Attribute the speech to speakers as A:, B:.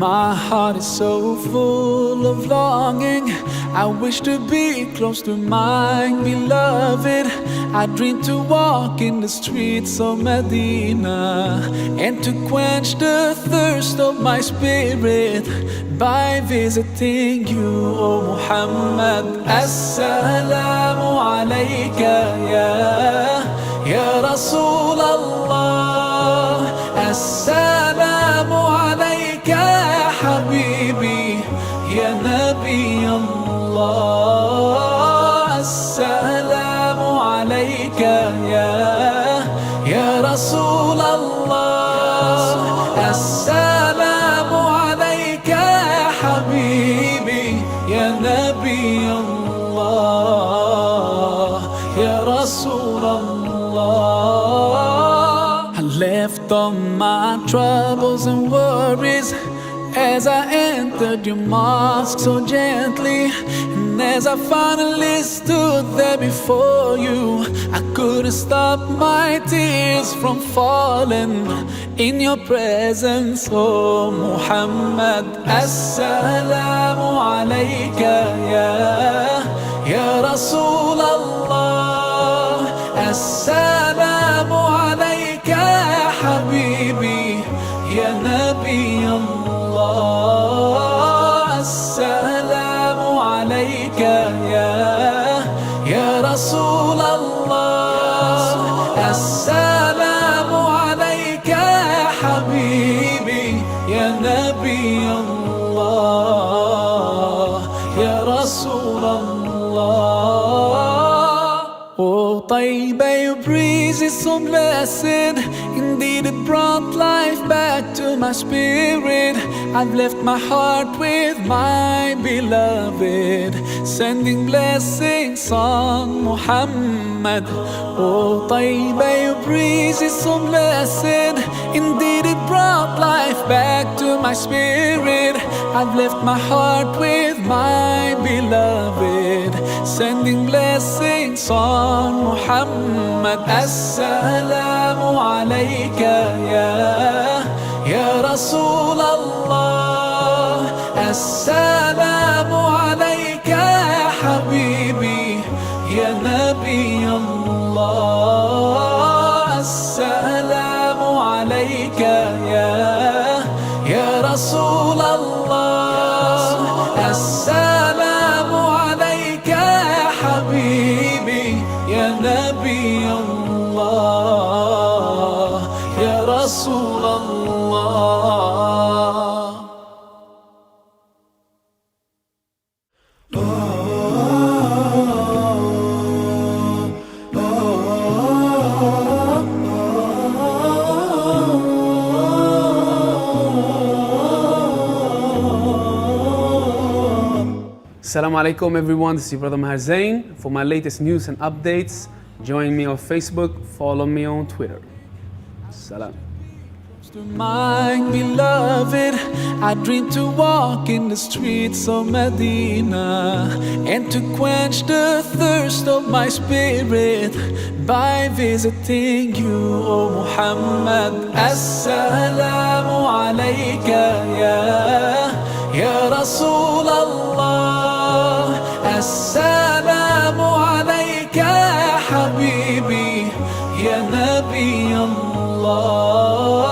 A: My heart is so full of longing. I wish to be close to my beloved. I dream to walk in the streets of Medina and to quench the thirst of my spirit by visiting you, O Muhammad. Assalamu alayka ya Rasul Allah. Assalamu alayka ya Habibi ya Nabi Allah. Assalamu alayka ya Rasul Allah. Assalamu alayka ya Habibi ya Nabi Allah, ya Rasul Allah. I left all my troubles and worries as I entered your mosque so gently. And as I finally stood there before you, I couldn't stop my tears from falling in your presence, oh Muhammad. Assalamu alayka ya Rasul Allah. Assalamu alayka ya Habibi ya Nabi Allah. Assalamu alayka ya Rasul Allah. Assalamu alayka ya Habibi ya Nabi Allah, ya Rasul Allah. Oh Taiba, your breeze is so blessed. Indeed it brought life back to my spirit. I've left my heart with my beloved, sending blessings on Muhammad. Oh Taiba, your breeze is so blessed. Indeed it brought life back to my spirit. I've left my heart with my beloved, sending blessings on Muhammad. Assalamu alayka ya Rasul Allah. Assalamu alayka ya Habibi ya Nabi Allah. Assalamu alayka ya Rasul Allah. Assalamu alayka ya Habibi ya Nabi Allah, ya Rasul Allah.
B: Assalamu alaikum everyone, this is your brother Maher Zain. For my latest news and updates, join me on Facebook, follow me on Twitter. Salam.
A: To my beloved, I dream to walk in the streets of Medina and to quench the thirst of my spirit by visiting you, O Muhammad. Assalamu alayka ya Rasul Allah. Assalamu alayka ya Habibi ya Nabi Allah.